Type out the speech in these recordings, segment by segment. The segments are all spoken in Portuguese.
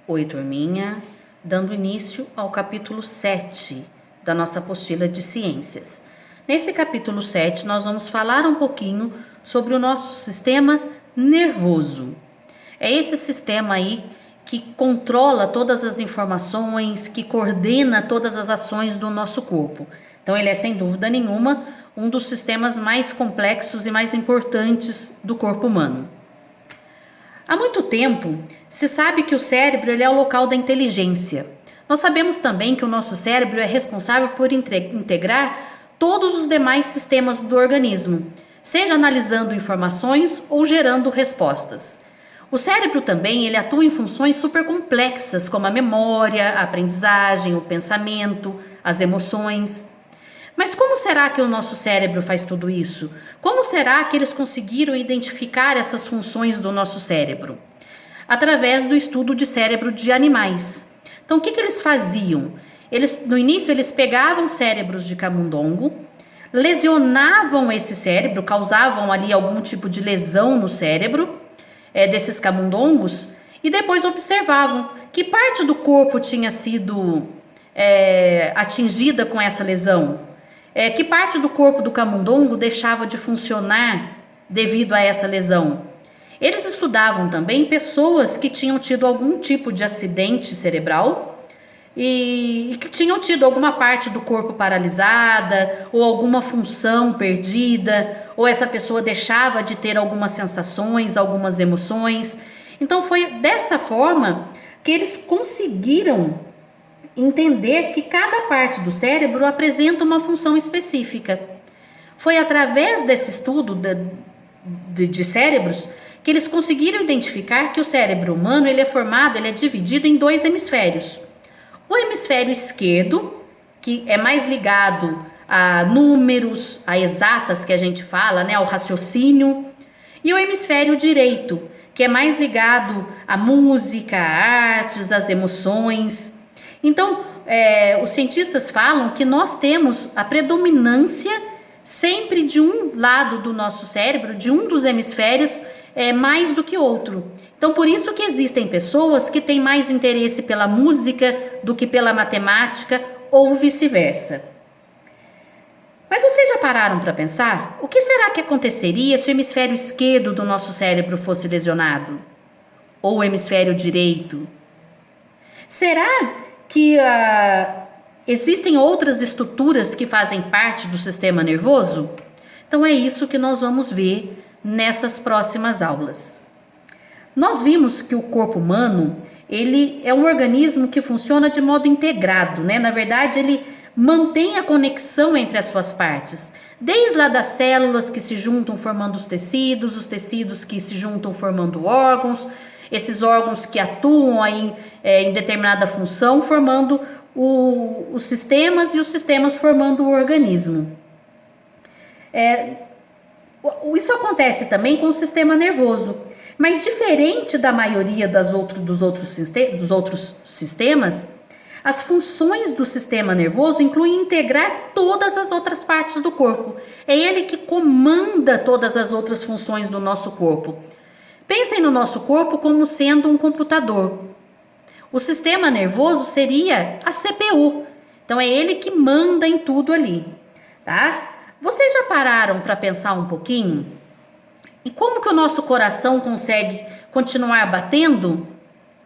Oi, turminha, dando início ao capítulo 7 da nossa apostila de ciências. Nesse capítulo 7, nós vamos falar um pouquinho sobre o nosso sistema nervoso. É esse sistema aí que controla todas as informações, que coordena todas as ações do nosso corpo. Então, ele é, sem dúvida nenhuma, um dos sistemas mais complexos e mais importantes do corpo humano. Há muito tempo, se sabe que o cérebro ele é o local da inteligência. Nós sabemos também que o nosso cérebro é responsável por integrar todos os demais sistemas do organismo, seja analisando informações ou gerando respostas. O cérebro também ele atua em funções super complexas, como a memória, a aprendizagem, o pensamento, as emoções. Mas como será que o nosso cérebro faz tudo isso? Como será que eles conseguiram identificar essas funções do nosso cérebro? Através do estudo de cérebro de animais. Então, o que eles faziam? No início, eles pegavam cérebros de camundongo, lesionavam esse cérebro, causavam ali algum tipo de lesão no cérebro desses camundongos e depois observavam que parte do corpo tinha sido atingida com essa lesão. Que parte do corpo do camundongo deixava de funcionar devido a essa lesão. Eles estudavam também pessoas que tinham tido algum tipo de acidente cerebral e que tinham tido alguma parte do corpo paralisada ou alguma função perdida, ou essa pessoa deixava de ter algumas sensações, algumas emoções. Então foi dessa forma que eles conseguiram entender que cada parte do cérebro apresenta uma função específica. Foi através desse estudo de cérebros que eles conseguiram identificar que o cérebro humano ele é dividido em dois hemisférios. O hemisfério esquerdo, que é mais ligado a números, a exatas que a gente fala, ao raciocínio, e o hemisfério direito, que é mais ligado à música, à artes, às emoções. Então, os cientistas falam que nós temos a predominância sempre de um lado do nosso cérebro, de um dos hemisférios, mais do que outro. Então, por isso que existem pessoas que têm mais interesse pela música do que pela matemática ou vice-versa. Mas vocês já pararam para pensar? O que será que aconteceria se o hemisfério esquerdo do nosso cérebro fosse lesionado? Ou o hemisfério direito? Será que existem outras estruturas que fazem parte do sistema nervoso? Então é isso que nós vamos ver nessas próximas aulas. Nós vimos que o corpo humano, ele é um organismo que funciona de modo integrado, Na verdade, ele mantém a conexão entre as suas partes, desde lá das células que se juntam formando os tecidos que se juntam formando órgãos, esses órgãos que atuam aí em determinada função, formando os sistemas e os sistemas formando o organismo. Isso acontece também com o sistema nervoso, mas diferente da maioria dos outros sistemas, as funções do sistema nervoso incluem integrar todas as outras partes do corpo. É ele que comanda todas as outras funções do nosso corpo. Pensem no nosso corpo como sendo um computador. O sistema nervoso seria a CPU. Então é ele que manda em tudo ali, tá? Vocês já pararam para pensar um pouquinho? E como que o nosso coração consegue continuar batendo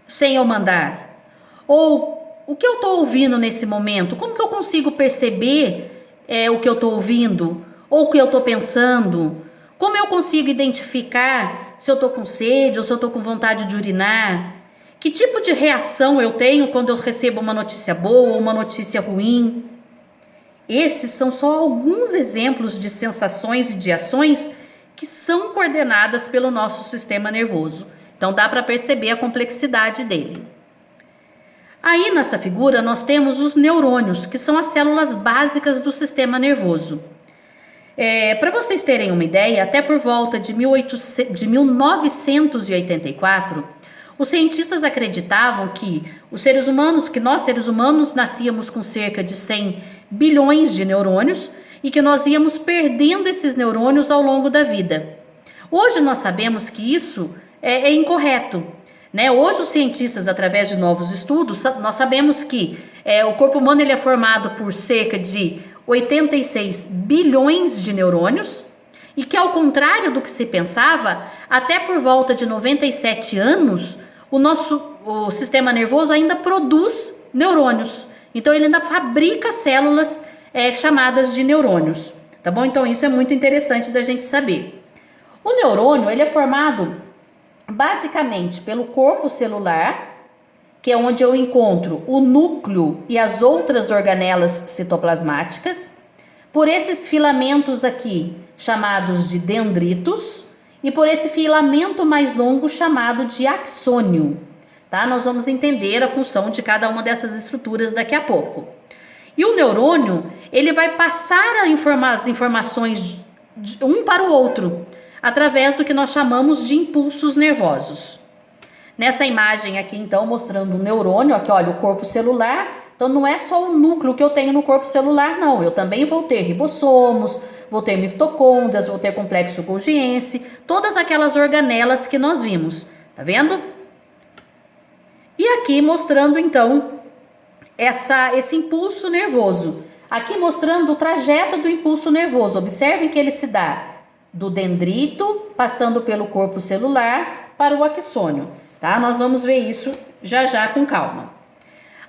sem eu mandar? Ou o que eu estou ouvindo nesse momento? Como que eu consigo perceber o que eu estou ouvindo? Ou o que eu estou pensando? Como eu consigo identificar se eu estou com sede ou se eu estou com vontade de urinar? Que tipo de reação eu tenho quando eu recebo uma notícia boa ou uma notícia ruim? Esses são só alguns exemplos de sensações e de ações que são coordenadas pelo nosso sistema nervoso. Então dá para perceber a complexidade dele. Aí nessa figura nós temos os neurônios, que são as células básicas do sistema nervoso. Para vocês terem uma ideia, até por volta de 1984, os cientistas acreditavam que nós seres humanos nascíamos com cerca de 100 bilhões de neurônios e que nós íamos perdendo esses neurônios ao longo da vida. Hoje nós sabemos que isso é incorreto. né? Hoje os cientistas, através de novos estudos, nós sabemos que o corpo humano ele é formado por cerca de 86 bilhões de neurônios e que, ao contrário do que se pensava, até por volta de 97 anos, o sistema nervoso ainda produz neurônios. Então ele ainda fabrica células chamadas de neurônios, tá bom? Então isso é muito interessante da gente saber. O neurônio ele é formado basicamente pelo corpo celular, que é onde eu encontro o núcleo e as outras organelas citoplasmáticas, por esses filamentos aqui chamados de dendritos e por esse filamento mais longo chamado de axônio, tá? Nós vamos entender a função de cada uma dessas estruturas daqui a pouco. E o neurônio, ele vai passar as informações de um para o outro, através do que nós chamamos de impulsos nervosos. Nessa imagem aqui, então, mostrando o neurônio, aqui olha o corpo celular, então não é só o núcleo que eu tenho no corpo celular, não, eu também vou ter ribossomos, vou ter mitocôndrias, vou ter complexo golgiense, todas aquelas organelas que nós vimos, tá vendo? E aqui mostrando, então, esse impulso nervoso, aqui mostrando o trajeto do impulso nervoso, observem que ele se dá do dendrito, passando pelo corpo celular, para o axônio, tá? Nós vamos ver isso já com calma.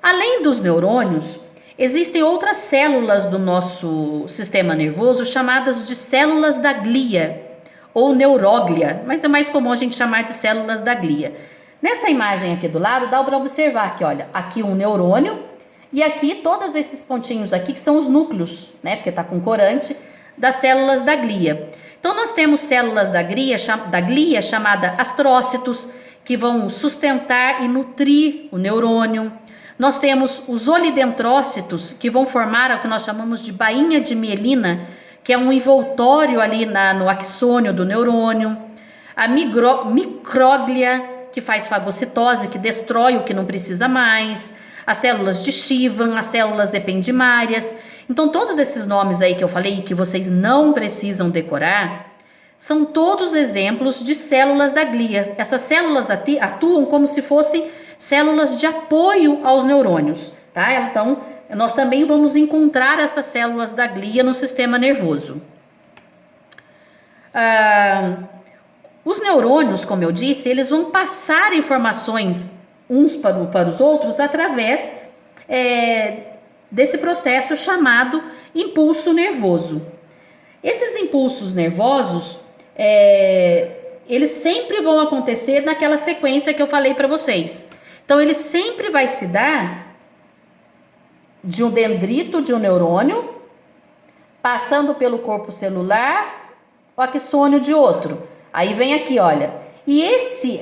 Além dos neurônios, existem outras células do nosso sistema nervoso chamadas de células da glia, ou neuróglia, mas é mais comum a gente chamar de células da glia. Nessa imagem aqui do lado, dá para observar que, olha, aqui um neurônio, e aqui todos esses pontinhos aqui que são os núcleos, né, porque está com corante, das células da glia. Então nós temos células da glia chamada astrócitos, que vão sustentar e nutrir o neurônio. Nós temos os olidendrócitos, que vão formar o que nós chamamos de bainha de mielina, que é um envoltório ali no axônio do neurônio. A micróglia, que faz fagocitose, que destrói o que não precisa mais. As células de Schwann, as células ependimárias. Então todos esses nomes aí que eu falei, que vocês não precisam decorar, são todos exemplos de células da glia. Essas células atuam como se fossem células de apoio aos neurônios, tá? Então, nós também vamos encontrar essas células da glia no sistema nervoso. Os neurônios, como eu disse, eles vão passar informações uns para os outros através desse processo chamado impulso nervoso. Esses impulsos nervosos, eles sempre vão acontecer naquela sequência que eu falei para vocês. Então, ele sempre vai se dar de um dendrito de um neurônio, passando pelo corpo celular, o axônio de outro. Aí vem aqui, olha. E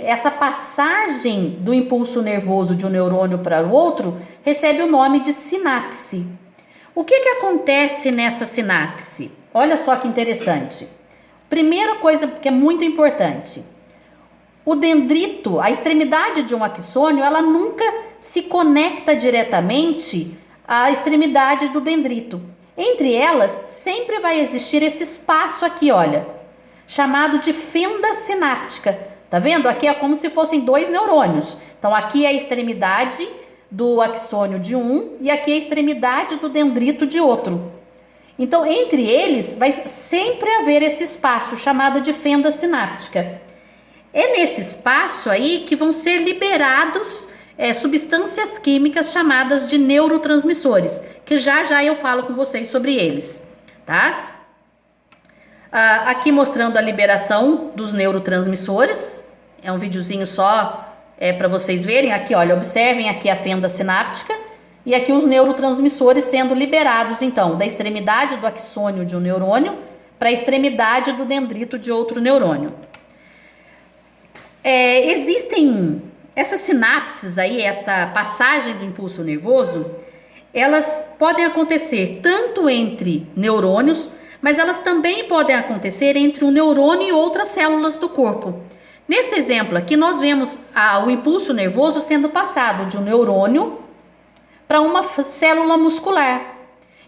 essa passagem do impulso nervoso de um neurônio para o outro recebe o nome de sinapse. O que acontece nessa sinapse? Olha só que interessante. Primeira coisa que é muito importante. O dendrito, a extremidade de um axônio, ela nunca se conecta diretamente à extremidade do dendrito. Entre elas, sempre vai existir esse espaço aqui, olha, chamado de fenda sináptica. Tá vendo? Aqui é como se fossem dois neurônios. Então, aqui é a extremidade do axônio de um e aqui é a extremidade do dendrito de outro. Então, entre eles, vai sempre haver esse espaço chamado de fenda sináptica. É nesse espaço aí que vão ser liberados substâncias químicas chamadas de neurotransmissores, que já eu falo com vocês sobre eles, tá? Aqui mostrando a liberação dos neurotransmissores, é um videozinho só para vocês verem. Aqui, olha, observem aqui a fenda sináptica e aqui os neurotransmissores sendo liberados, então, da extremidade do axônio de um neurônio para a extremidade do dendrito de outro neurônio. Existem essas sinapses aí, essa passagem do impulso nervoso, elas podem acontecer tanto entre neurônios, mas elas também podem acontecer entre um neurônio e outras células do corpo. Nesse exemplo aqui, nós vemos o impulso nervoso sendo passado de um neurônio para uma célula muscular.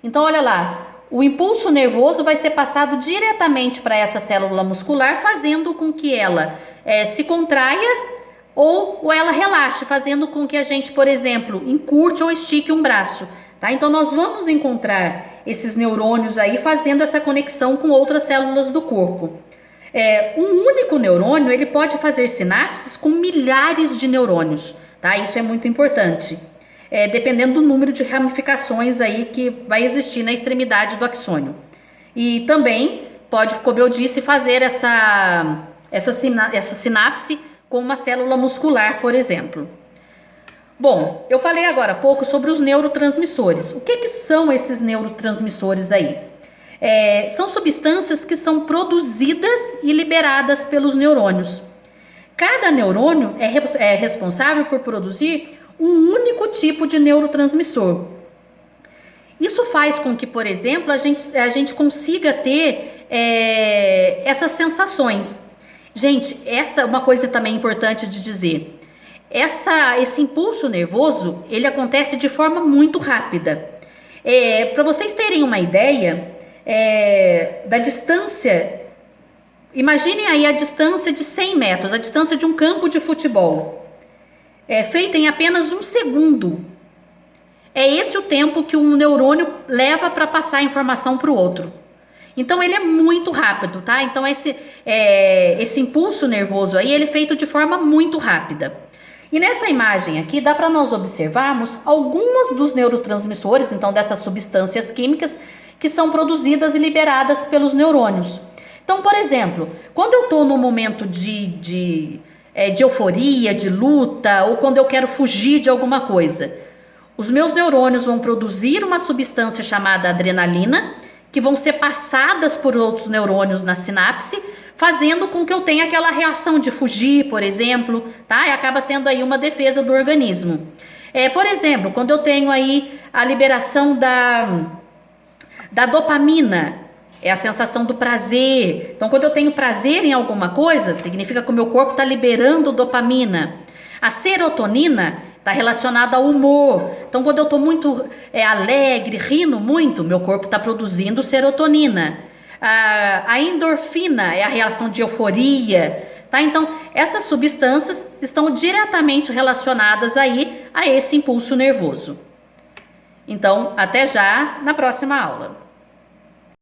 Então, olha lá, o impulso nervoso vai ser passado diretamente para essa célula muscular, fazendo com que ela se contraia ou ela relaxe, fazendo com que a gente, por exemplo, encurte ou estique um braço, tá? Então nós vamos encontrar esses neurônios aí fazendo essa conexão com outras células do corpo. Um único neurônio, ele pode fazer sinapses com milhares de neurônios, tá? Isso é muito importante. Dependendo do número de ramificações aí que vai existir na extremidade do axônio. E também pode, como eu disse, fazer essa sinapse com uma célula muscular, por exemplo. Bom, eu falei agora há pouco sobre os neurotransmissores. O que são esses neurotransmissores aí? São substâncias que são produzidas e liberadas pelos neurônios. Cada neurônio é responsável por produzir um único tipo de neurotransmissor. Isso faz com que, por exemplo, a gente consiga ter essas sensações. Gente, essa é uma coisa também importante de dizer. Esse impulso nervoso, ele acontece de forma muito rápida. Para vocês terem uma ideia da distância, imaginem aí a distância de 100 metros, a distância de um campo de futebol. Feita em apenas um segundo. É esse o tempo que um neurônio leva para passar a informação para o outro. Então ele é muito rápido, tá? Então esse impulso nervoso aí, ele é feito de forma muito rápida. E nessa imagem aqui dá para nós observarmos alguns dos neurotransmissores, então dessas substâncias químicas que são produzidas e liberadas pelos neurônios. Então, por exemplo, quando eu estou no momento de euforia, de luta, ou quando eu quero fugir de alguma coisa, os meus neurônios vão produzir uma substância chamada adrenalina, que vão ser passadas por outros neurônios na sinapse, fazendo com que eu tenha aquela reação de fugir, por exemplo, tá? E acaba sendo aí uma defesa do organismo. Por exemplo, quando eu tenho aí a liberação da dopamina, é a sensação do prazer. Então, quando eu tenho prazer em alguma coisa, significa que o meu corpo está liberando dopamina. A serotonina está relacionada ao humor. Então, quando eu estou muito alegre, rindo muito, meu corpo está produzindo serotonina. A endorfina é a reação de euforia. Tá? Então, essas substâncias estão diretamente relacionadas aí a esse impulso nervoso. Então, até já na próxima aula.